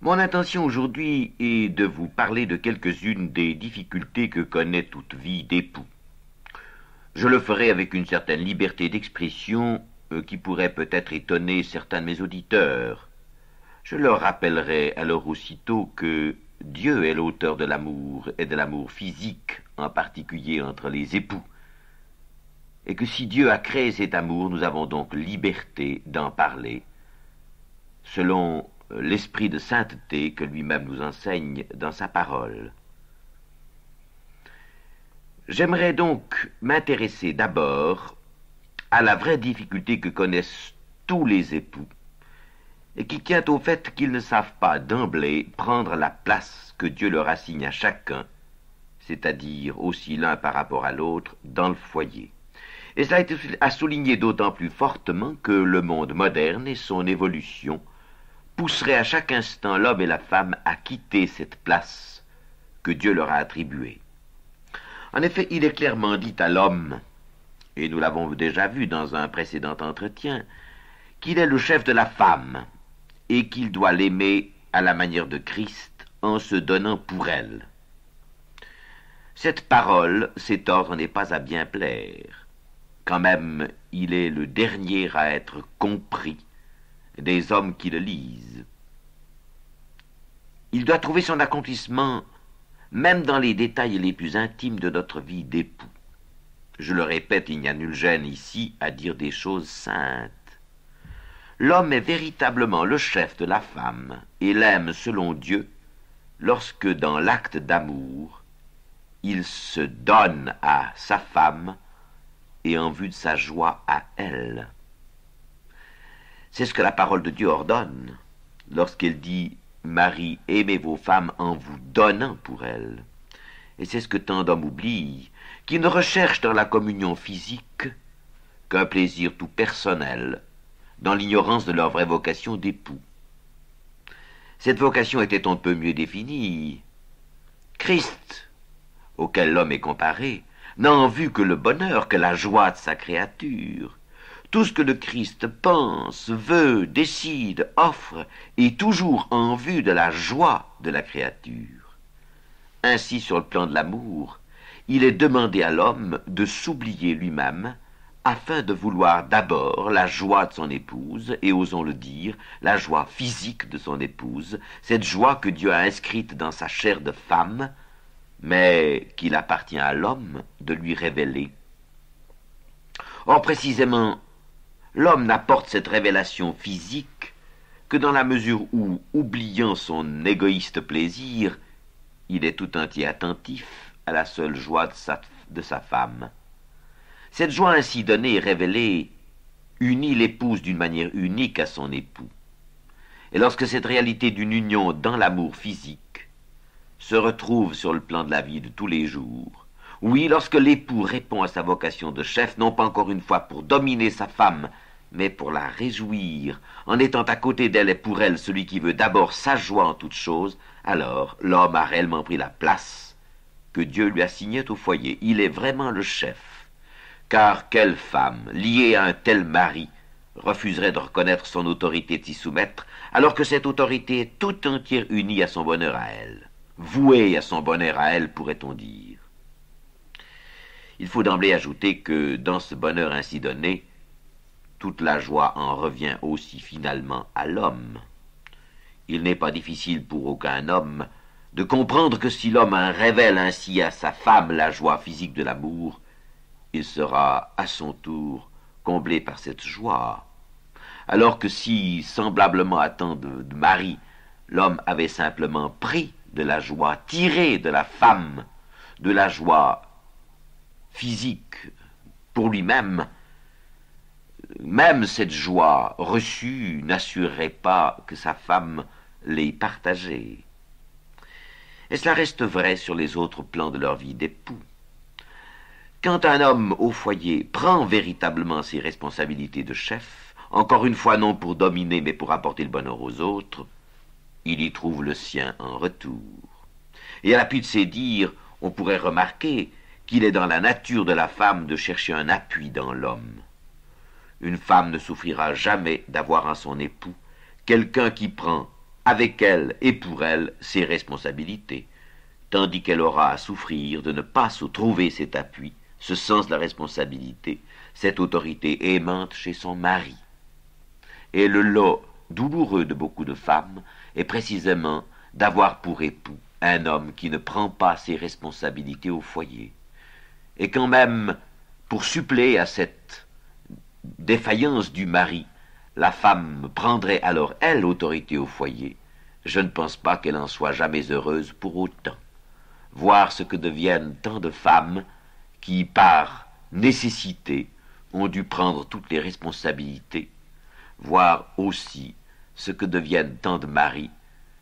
Mon intention aujourd'hui est de vous parler de quelques-unes des difficultés que connaît toute vie d'époux. Je le ferai avec une certaine liberté d'expression qui pourrait peut-être étonner certains de mes auditeurs. Je leur rappellerai alors aussitôt que Dieu est l'auteur de l'amour et de l'amour physique, en particulier entre les époux, et que si Dieu a créé cet amour, nous avons donc liberté d'en parler, selon l'esprit de sainteté que lui-même nous enseigne dans sa parole. J'aimerais donc m'intéresser d'abord à la vraie difficulté que connaissent tous les époux, et qui tient au fait qu'ils ne savent pas d'emblée prendre la place que Dieu leur assigne à chacun, c'est-à-dire aussi l'un par rapport à l'autre, dans le foyer. Et cela est à souligner d'autant plus fortement que le monde moderne et son évolution pousseraient à chaque instant l'homme et la femme à quitter cette place que Dieu leur a attribuée. En effet, il est clairement dit à l'homme, et nous l'avons déjà vu dans un précédent entretien, qu'il est le chef de la femme, et qu'il doit l'aimer à la manière de Christ en se donnant pour elle. Cette parole, cet ordre n'est pas à bien plaire. Quand même, il est le dernier à être compris des hommes qui le lisent. Il doit trouver son accomplissement même dans les détails les plus intimes de notre vie d'époux. Je le répète, il n'y a nul gêne ici à dire des choses saintes. L'homme est véritablement le chef de la femme et l'aime selon Dieu lorsque dans l'acte d'amour, il se donne à sa femme et en vue de sa joie à elle. C'est ce que la parole de Dieu ordonne lorsqu'elle dit « Marie, aimez vos femmes en vous donnant pour elles ». Et c'est ce que tant d'hommes oublient, qui ne recherchent dans la communion physique qu'un plaisir tout personnel, dans l'ignorance de leur vraie vocation d'époux. Cette vocation était un peu mieux définie. Christ, auquel l'homme est comparé, n'a en vue que le bonheur, que la joie de sa créature. Tout ce que le Christ pense, veut, décide, offre, est toujours en vue de la joie de la créature. Ainsi, sur le plan de l'amour, il est demandé à l'homme de s'oublier lui-même afin de vouloir d'abord la joie de son épouse, et osons le dire, la joie physique de son épouse, cette joie que Dieu a inscrite dans sa chair de femme, mais qu'il appartient à l'homme de lui révéler. Or, précisément, l'homme n'apporte cette révélation physique que dans la mesure où, oubliant son égoïste plaisir, il est tout entier attentif à la seule joie de sa femme. Cette joie ainsi donnée et révélée unit l'épouse d'une manière unique à son époux. Et lorsque cette réalité d'une union dans l'amour physique se retrouve sur le plan de la vie de tous les jours, oui, lorsque l'époux répond à sa vocation de chef, non pas encore une fois pour dominer sa femme, mais pour la réjouir, en étant à côté d'elle et pour elle celui qui veut d'abord sa joie en toute chose, alors l'homme a réellement pris la place que Dieu lui assignait au foyer. Il est vraiment le chef. Car quelle femme, liée à un tel mari, refuserait de reconnaître son autorité de s'y soumettre, alors que cette autorité est tout entière unie à son bonheur à elle, vouée à son bonheur à elle, pourrait-on dire. Il faut d'emblée ajouter que dans ce bonheur ainsi donné, toute la joie en revient aussi finalement à l'homme. Il n'est pas difficile pour aucun homme de comprendre que si l'homme révèle ainsi à sa femme la joie physique de l'amour, il sera à son tour comblé par cette joie. Alors que si, semblablement à tant de maris, l'homme avait simplement pris de la joie, tiré de la femme, de la joie physique pour lui-même, même cette joie reçue n'assurerait pas que sa femme l'ait partagée. Et cela reste vrai sur les autres plans de leur vie d'époux. Quand un homme au foyer prend véritablement ses responsabilités de chef, encore une fois non pour dominer mais pour apporter le bonheur aux autres, il y trouve le sien en retour. Et à l'appui de ces dires, on pourrait remarquer qu'il est dans la nature de la femme de chercher un appui dans l'homme. Une femme ne souffrira jamais d'avoir en son époux quelqu'un qui prend avec elle et pour elle ses responsabilités, tandis qu'elle aura à souffrir de ne pas se trouver cet appui, ce sens de la responsabilité, cette autorité aimante chez son mari. Et le lot douloureux de beaucoup de femmes est précisément d'avoir pour époux un homme qui ne prend pas ses responsabilités au foyer. Et quand même, pour suppléer à cette défaillance du mari, la femme prendrait alors, elle, l'autorité au foyer, je ne pense pas qu'elle en soit jamais heureuse pour autant. Voir ce que deviennent tant de femmes qui, par nécessité, ont dû prendre toutes les responsabilités, voir aussi ce que deviennent tant de maris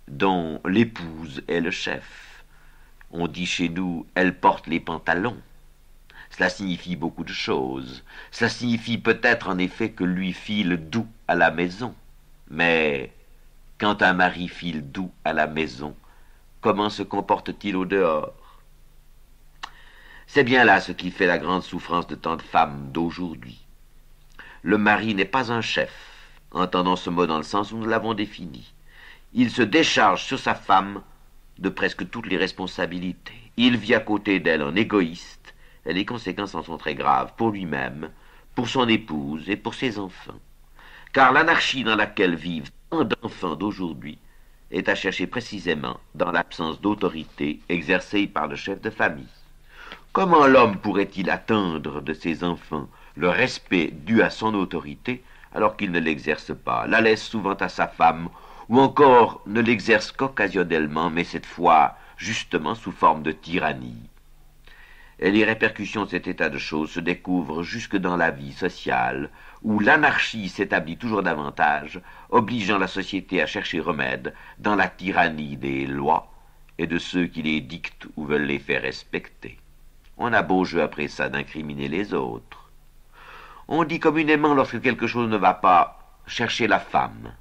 dont l'épouse est le chef. On dit chez nous, elle porte les pantalons. Cela signifie beaucoup de choses. Cela signifie peut-être en effet que lui file doux à la maison. Mais quand un mari file doux à la maison, comment se comporte-t-il au dehors? C'est bien là ce qui fait la grande souffrance de tant de femmes d'aujourd'hui. Le mari n'est pas un chef, entendons ce mot dans le sens où nous l'avons défini. Il se décharge sur sa femme de presque toutes les responsabilités. Il vit à côté d'elle en égoïste, et les conséquences en sont très graves pour lui-même, pour son épouse et pour ses enfants. Car l'anarchie dans laquelle vivent tant d'enfants d'aujourd'hui est à chercher précisément dans l'absence d'autorité exercée par le chef de famille. Comment l'homme pourrait-il attendre de ses enfants le respect dû à son autorité alors qu'il ne l'exerce pas, la laisse souvent à sa femme, ou encore ne l'exerce qu'occasionnellement, mais cette fois justement sous forme de tyrannie? Et les répercussions de cet état de choses se découvrent jusque dans la vie sociale, où l'anarchie s'établit toujours davantage, obligeant la société à chercher remède dans la tyrannie des lois et de ceux qui les dictent ou veulent les faire respecter. On a beau jeu après ça d'incriminer les autres. On dit communément lorsque quelque chose ne va pas, chercher la femme.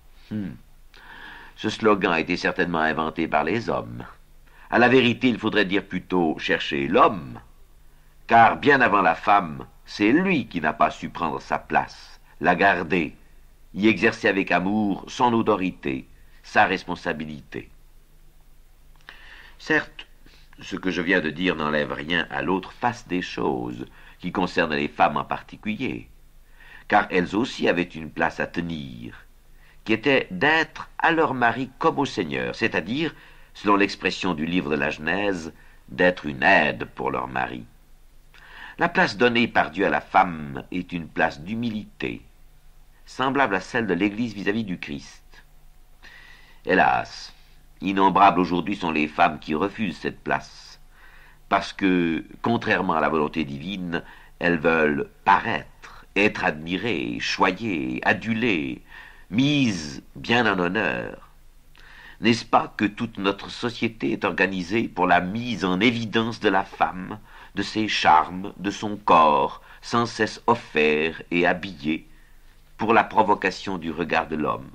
Ce slogan a été certainement inventé par les hommes. À la vérité, il faudrait dire plutôt chercher l'homme, car bien avant la femme, c'est lui qui n'a pas su prendre sa place, la garder, y exercer avec amour son autorité, sa responsabilité. Certes, ce que je viens de dire n'enlève rien à l'autre face des choses, qui concernent les femmes en particulier, car elles aussi avaient une place à tenir, qui était d'être à leur mari comme au Seigneur, c'est-à-dire, selon l'expression du livre de la Genèse, d'être une aide pour leur mari. La place donnée par Dieu à la femme est une place d'humilité, semblable à celle de l'Église vis-à-vis du Christ. Hélas, innombrables aujourd'hui sont les femmes qui refusent cette place, parce que, contrairement à la volonté divine, elles veulent paraître, être admirées, choyées, adulées, mises bien en honneur. N'est-ce pas que toute notre société est organisée pour la mise en évidence de la femme, de ses charmes, de son corps, sans cesse offert et habillé, pour la provocation du regard de l'homme?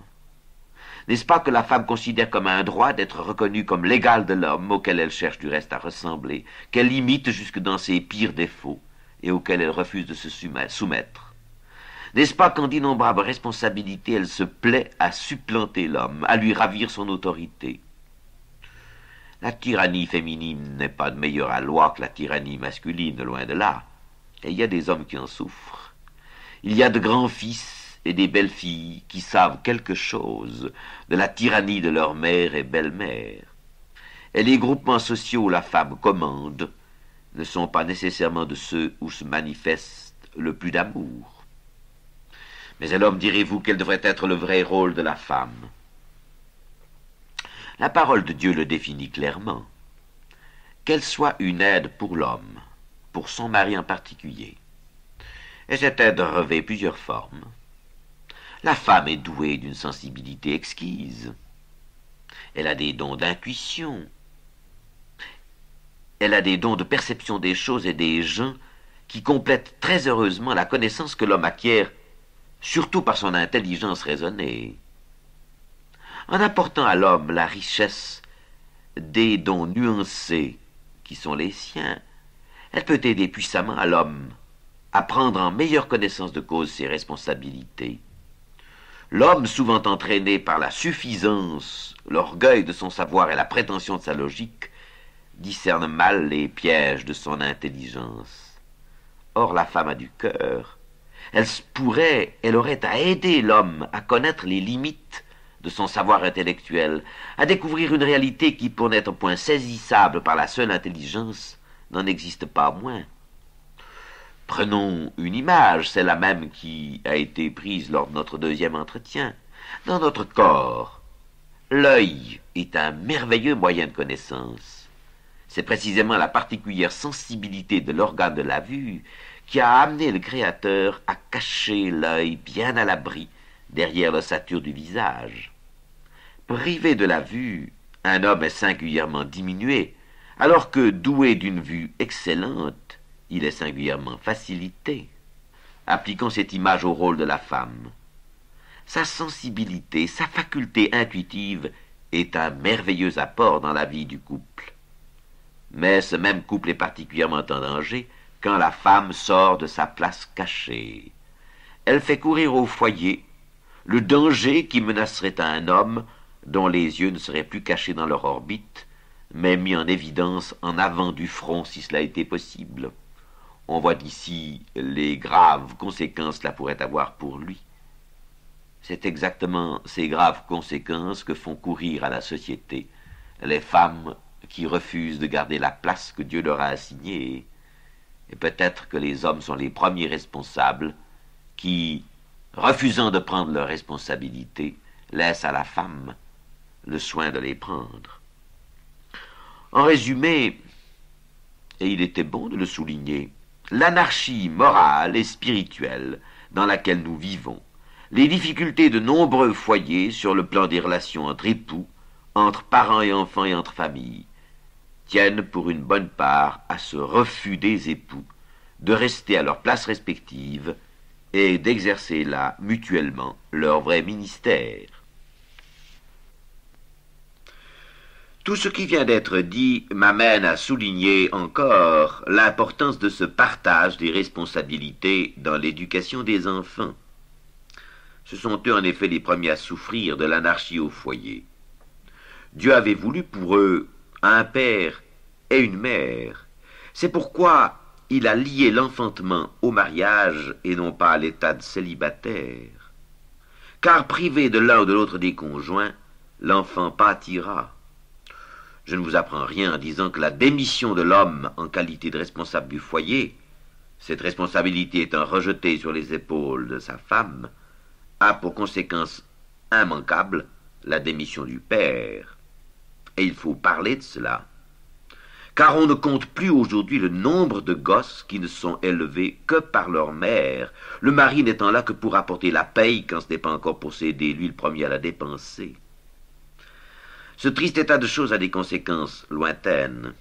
N'est-ce pas que la femme considère comme un droit d'être reconnue comme l'égale de l'homme, auquel elle cherche du reste à ressembler, qu'elle imite jusque dans ses pires défauts, et auquel elle refuse de se soumettre? N'est-ce pas qu'en d'innombrables responsabilités, elle se plaît à supplanter l'homme, à lui ravir son autorité? La tyrannie féminine n'est pas de meilleure loi que la tyrannie masculine, loin de là. Et il y a des hommes qui en souffrent. Il y a de grands-fils et des belles-filles qui savent quelque chose de la tyrannie de leur mère et belle-mère. Et les groupements sociaux où la femme commande ne sont pas nécessairement de ceux où se manifeste le plus d'amour. Mais alors me direz-vous quel devrait être le vrai rôle de la femme? La parole de Dieu le définit clairement. Qu'elle soit une aide pour l'homme, pour son mari en particulier. Et cette aide revêt plusieurs formes. La femme est douée d'une sensibilité exquise. Elle a des dons d'intuition. Elle a des dons de perception des choses et des gens qui complètent très heureusement la connaissance que l'homme acquiert, surtout par son intelligence raisonnée. En apportant à l'homme la richesse des dons nuancés qui sont les siens, elle peut aider puissamment à l'homme à prendre en meilleure connaissance de cause ses responsabilités. L'homme, souvent entraîné par la suffisance, l'orgueil de son savoir et la prétention de sa logique, discerne mal les pièges de son intelligence. Or, la femme a du cœur. Elle aurait à aider l'homme à connaître les limites de son savoir intellectuel, à découvrir une réalité qui, pour n'être point saisissable par la seule intelligence, n'en existe pas moins. Prenons une image, c'est la même qui a été prise lors de notre deuxième entretien. Dans notre corps, l'œil est un merveilleux moyen de connaissance. C'est précisément la particulière sensibilité de l'organe de la vue qui a amené le Créateur à cacher l'œil bien à l'abri derrière l'ossature du visage. Privé de la vue, un homme est singulièrement diminué, alors que doué d'une vue excellente, il est singulièrement facilité. Appliquons cette image au rôle de la femme. Sa sensibilité, sa faculté intuitive est un merveilleux apport dans la vie du couple. Mais ce même couple est particulièrement en danger quand la femme sort de sa place cachée. Elle fait courir au foyer le danger qui menacerait à un homme dont les yeux ne seraient plus cachés dans leur orbite, mais mis en évidence en avant du front si cela était possible. On voit d'ici les graves conséquences que cela pourrait avoir pour lui. C'est exactement ces graves conséquences que font courir à la société les femmes qui refusent de garder la place que Dieu leur a assignée. Et peut-être que les hommes sont les premiers responsables qui, refusant de prendre leurs responsabilités, laissent à la femme le soin de les prendre. En résumé, et il était bon de le souligner, l'anarchie morale et spirituelle dans laquelle nous vivons, les difficultés de nombreux foyers sur le plan des relations entre époux, entre parents et enfants et entre familles, tiennent pour une bonne part à ce refus des époux de rester à leur place respective et d'exercer là mutuellement leur vrai ministère. Tout ce qui vient d'être dit m'amène à souligner encore l'importance de ce partage des responsabilités dans l'éducation des enfants. Ce sont eux en effet les premiers à souffrir de l'anarchie au foyer. Dieu avait voulu pour eux un père et une mère. C'est pourquoi il a lié l'enfantement au mariage et non pas à l'état de célibataire. Car privé de l'un ou de l'autre des conjoints, l'enfant pâtira. Je ne vous apprends rien en disant que la démission de l'homme en qualité de responsable du foyer, cette responsabilité étant rejetée sur les épaules de sa femme, a pour conséquence immanquable la démission du père. Et il faut parler de cela. Car on ne compte plus aujourd'hui le nombre de gosses qui ne sont élevés que par leur mère, le mari n'étant là que pour apporter la paye quand ce n'est pas encore pour s'aider lui le premier à la dépenser. Ce triste état de choses a des conséquences lointaines.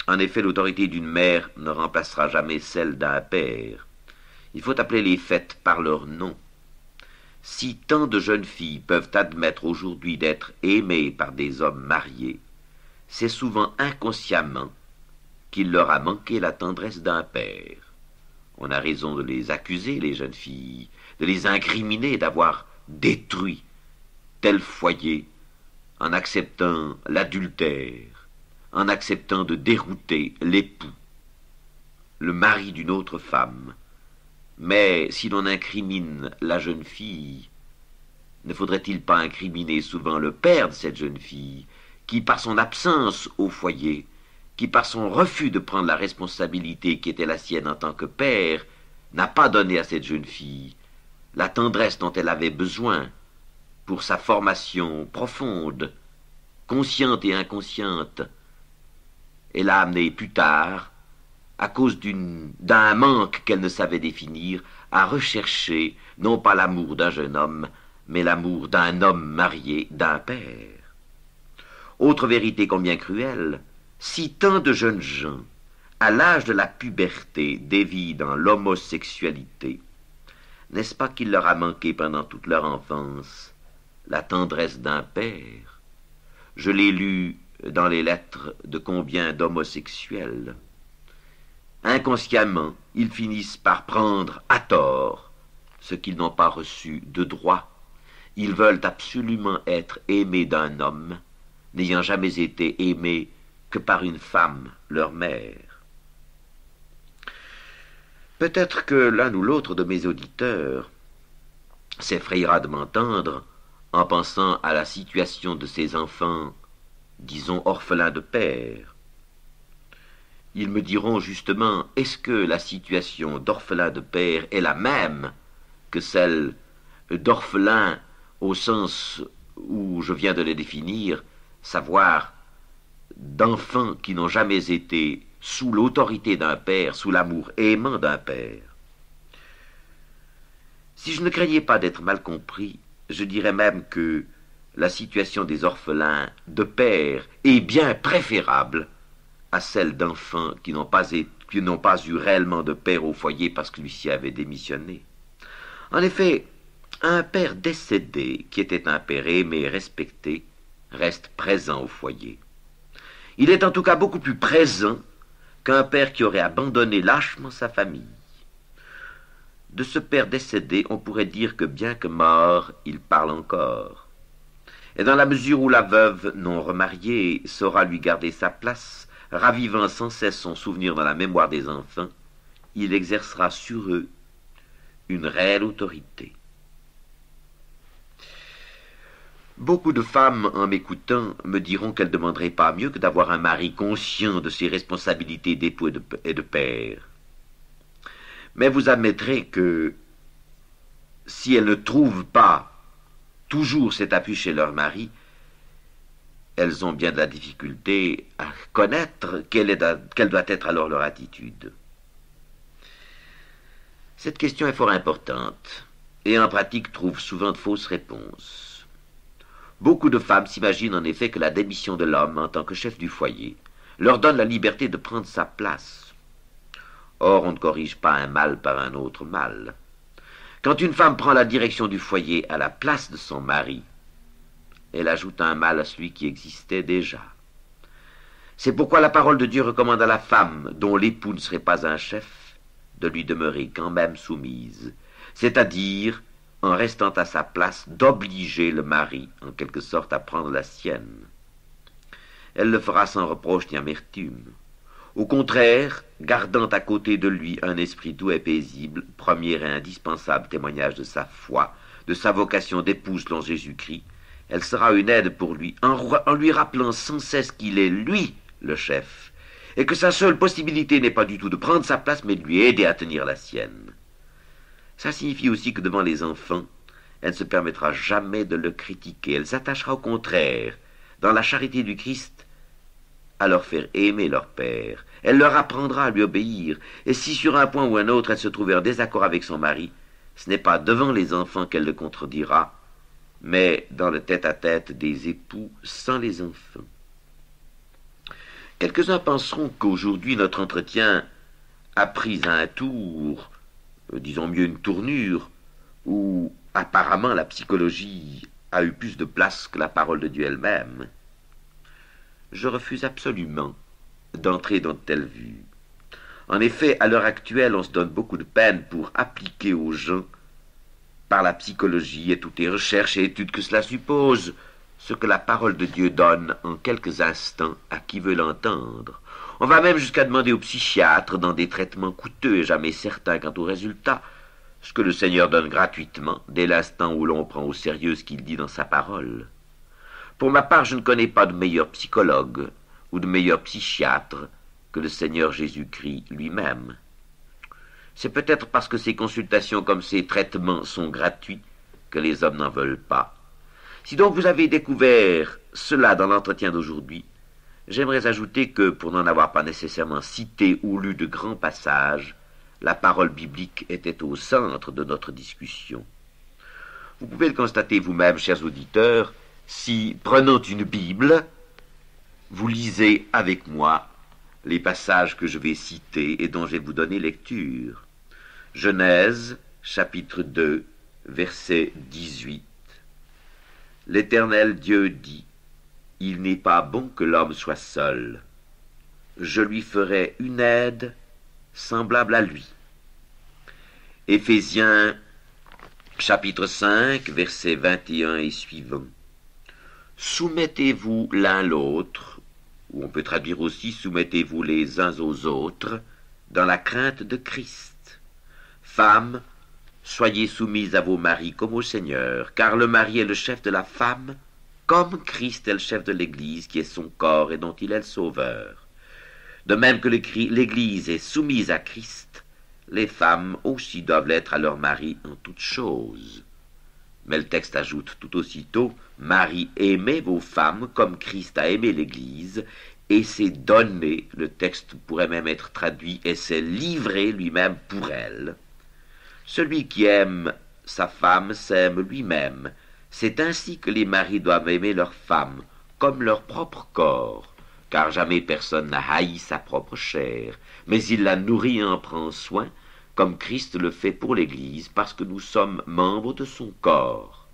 En effet, l'autorité d'une mère ne remplacera jamais celle d'un père. Il faut appeler les faits par leur nom. Si tant de jeunes filles peuvent admettre aujourd'hui d'être aimées par des hommes mariés, c'est souvent inconsciemment qu'il leur a manqué la tendresse d'un père. On a raison de les accuser, les jeunes filles, de les incriminer d'avoir détruit tel foyer, en acceptant l'adultère, en acceptant de dérouter l'époux, le mari d'une autre femme. Mais si l'on incrimine la jeune fille, ne faudrait-il pas incriminer souvent le père de cette jeune fille, qui par son absence au foyer, qui par son refus de prendre la responsabilité qui était la sienne en tant que père, n'a pas donné à cette jeune fille la tendresse dont elle avait besoin pour sa formation profonde, consciente et inconsciente, et l'a amenée plus tard, à cause d'un manque qu'elle ne savait définir, à rechercher non pas l'amour d'un jeune homme, mais l'amour d'un homme marié, d'un père. Autre vérité combien cruelle, si tant de jeunes gens, à l'âge de la puberté, dévient dans l'homosexualité, n'est-ce pas qu'il leur a manqué pendant toute leur enfance la tendresse d'un père? Je l'ai lu dans les lettres de combien d'homosexuels. Inconsciemment, ils finissent par prendre à tort ce qu'ils n'ont pas reçu de droit. Ils veulent absolument être aimés d'un homme, n'ayant jamais été aimés que par une femme, leur mère. Peut-être que l'un ou l'autre de mes auditeurs s'effrayera de m'entendre en pensant à la situation de ces enfants, disons orphelins de père. Ils me diront justement, est-ce que la situation d'orphelin de père est la même que celle d'orphelin au sens où je viens de les définir, savoir d'enfants qui n'ont jamais été sous l'autorité d'un père, sous l'amour aimant d'un père. Si je ne craignais pas d'être mal compris, je dirais même que la situation des orphelins de père est bien préférable à celle d'enfants qui n'ont pas eu réellement de père au foyer parce que celui-ci avait démissionné. En effet, un père décédé, qui était un père aimé et respecté, reste présent au foyer. Il est en tout cas beaucoup plus présent qu'un père qui aurait abandonné lâchement sa famille. De ce père décédé, on pourrait dire que bien que mort, il parle encore. Et dans la mesure où la veuve non remariée saura lui garder sa place, ravivant sans cesse son souvenir dans la mémoire des enfants, il exercera sur eux une réelle autorité. Beaucoup de femmes, en m'écoutant, me diront qu'elles ne demanderaient pas mieux que d'avoir un mari conscient de ses responsabilités d'époux et de père. Mais vous admettrez que si elles ne trouvent pas toujours cet appui chez leur mari, elles ont bien de la difficulté à connaître quelle doit être alors leur attitude. Cette question est fort importante et en pratique trouve souvent de fausses réponses. Beaucoup de femmes s'imaginent en effet que la démission de l'homme en tant que chef du foyer leur donne la liberté de prendre sa place. Or, on ne corrige pas un mal par un autre mal. Quand une femme prend la direction du foyer à la place de son mari, elle ajoute un mal à celui qui existait déjà. C'est pourquoi la parole de Dieu recommande à la femme, dont l'époux ne serait pas un chef, de lui demeurer quand même soumise, c'est-à-dire, en restant à sa place, d'obliger le mari, en quelque sorte, à prendre la sienne. Elle le fera sans reproche ni amertume. Au contraire, gardant à côté de lui un esprit doux et paisible, premier et indispensable témoignage de sa foi, de sa vocation d'épouse selon Jésus-Christ, elle sera une aide pour lui, en lui rappelant sans cesse qu'il est lui le chef, et que sa seule possibilité n'est pas du tout de prendre sa place, mais de lui aider à tenir la sienne. Ça signifie aussi que devant les enfants, elle ne se permettra jamais de le critiquer, elle s'attachera au contraire, dans la charité du Christ, à leur faire aimer leur père. Elle leur apprendra à lui obéir, et si sur un point ou un autre elle se trouvait en désaccord avec son mari, ce n'est pas devant les enfants qu'elle le contredira, mais dans le tête-à-tête des époux sans les enfants. Quelques-uns penseront qu'aujourd'hui notre entretien a pris un tour, disons mieux une tournure, où apparemment la psychologie a eu plus de place que la parole de Dieu elle-même. Je refuse absolument d'entrer dans de telles vues. En effet, à l'heure actuelle, on se donne beaucoup de peine pour appliquer aux gens, par la psychologie et toutes les recherches et études que cela suppose, ce que la parole de Dieu donne en quelques instants à qui veut l'entendre. On va même jusqu'à demander aux psychiatres, dans des traitements coûteux et jamais certains quant au résultat, ce que le Seigneur donne gratuitement dès l'instant où l'on prend au sérieux ce qu'il dit dans sa parole. Pour ma part, je ne connais pas de meilleur psychologue ou de meilleur psychiatre que le Seigneur Jésus-Christ lui-même. C'est peut-être parce que ces consultations comme ces traitements sont gratuits que les hommes n'en veulent pas. Si donc vous avez découvert cela dans l'entretien d'aujourd'hui, j'aimerais ajouter que, pour n'en avoir pas nécessairement cité ou lu de grands passages, la parole biblique était au centre de notre discussion. Vous pouvez le constater vous-même, chers auditeurs, si, prenant une Bible, vous lisez avec moi les passages que je vais citer et dont je vais vous donner lecture. Genèse, chapitre 2, verset 18. L'Éternel Dieu dit, « Il n'est pas bon que l'homme soit seul. Je lui ferai une aide semblable à lui. » Éphésiens, Chapitre 5, versets 21 et suivants. Soumettez-vous l'un l'autre, ou on peut traduire aussi soumettez-vous les uns aux autres, dans la crainte de Christ. Femmes, soyez soumises à vos maris comme au Seigneur, car le mari est le chef de la femme, comme Christ est le chef de l'Église, qui est son corps et dont il est le sauveur. De même que l'Église est soumise à Christ, les femmes aussi doivent l'être à leur mari en toutes choses. Mais le texte ajoute tout aussitôt, « Marie, aimez vos femmes comme Christ a aimé l'Église, et s'est donné », le texte pourrait même être traduit, « et s'est livré lui-même pour elle ». Celui qui aime sa femme s'aime lui-même. C'est ainsi que les maris doivent aimer leurs femmes, comme leur propre corps, car jamais personne n'a haï sa propre chair, mais il la nourrit et en prend soin, comme Christ le fait pour l'Église, parce que nous sommes membres de son corps.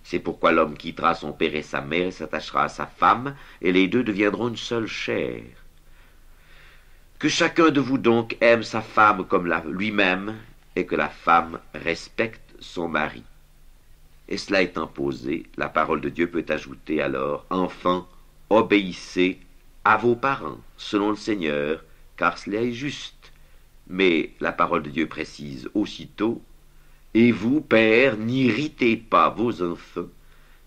C'est pourquoi l'homme quittera son père et sa mère et s'attachera à sa femme, et les deux deviendront une seule chair. Que chacun de vous donc aime sa femme comme lui-même, et que la femme respecte son mari. Et cela étant posé, la parole de Dieu peut ajouter alors, « Enfants, obéissez à vos parents, selon le Seigneur, car cela est juste. » Mais la parole de Dieu précise aussitôt, « Et vous, pères, n'irritez pas vos enfants,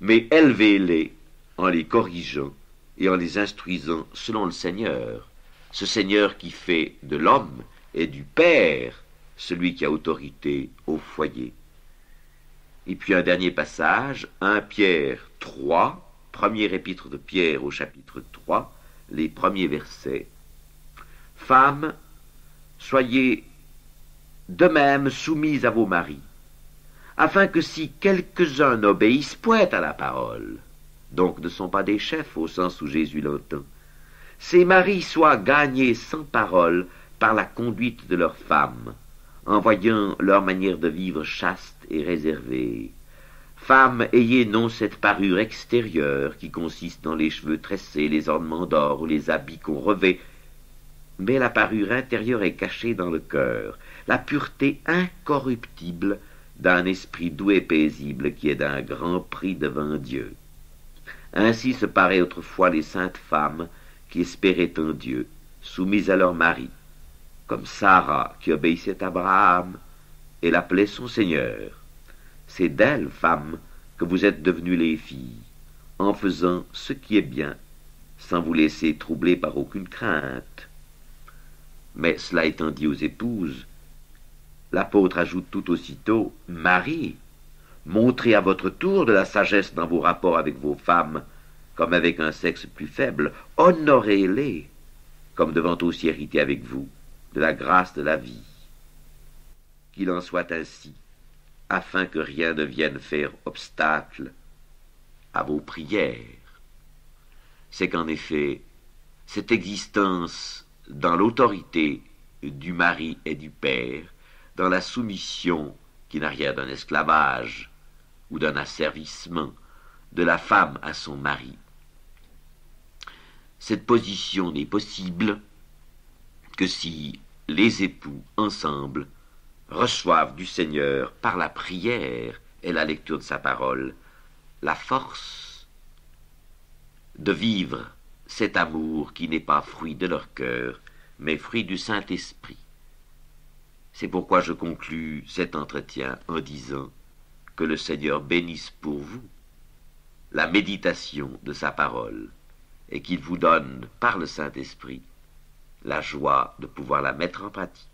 mais élevez-les en les corrigeant et en les instruisant selon le Seigneur. Ce Seigneur qui fait de l'homme et du père celui qui a autorité au foyer. » Et puis un dernier passage, 1 Pierre 3, premier épître de Pierre au chapitre 3, les premiers versets. « Femmes, soyez de même soumises à vos maris, afin que si quelques-uns n'obéissent point à la parole, donc ne sont pas des chefs au sens où Jésus l'entend, ces maris soient gagnés sans parole par la conduite de leurs femmes, en voyant leur manière de vivre chaste et réservée. Femmes, ayez non cette parure extérieure qui consiste dans les cheveux tressés, les ornements d'or ou les habits qu'on revêt, mais la parure intérieure est cachée dans le cœur, la pureté incorruptible d'un esprit doux et paisible qui est d'un grand prix devant Dieu. Ainsi se paraient autrefois les saintes femmes qui espéraient en Dieu, soumises à leur mari, comme Sarah qui obéissait à Abraham et l'appelait son Seigneur. C'est d'elles, femmes, que vous êtes devenues les filles, en faisant ce qui est bien, sans vous laisser troubler par aucune crainte. Mais cela étant dit aux épouses, l'apôtre ajoute tout aussitôt, « Marie, montrez à votre tour de la sagesse dans vos rapports avec vos femmes, comme avec un sexe plus faible, honorez-les, comme devant aussi hériter avec vous de la grâce de la vie. » Qu'il en soit ainsi, afin que rien ne vienne faire obstacle à vos prières. C'est qu'en effet, cette existence dans l'autorité du mari et du père, dans la soumission qui n'a rien d'un esclavage ou d'un asservissement de la femme à son mari, cette position n'est possible que si les époux ensemble reçoivent du Seigneur par la prière et la lecture de sa parole la force de vivre cet amour qui n'est pas fruit de leur cœur, mais fruit du Saint-Esprit. C'est pourquoi je conclus cet entretien en disant que le Seigneur bénisse pour vous la méditation de sa parole et qu'il vous donne par le Saint-Esprit la joie de pouvoir la mettre en pratique.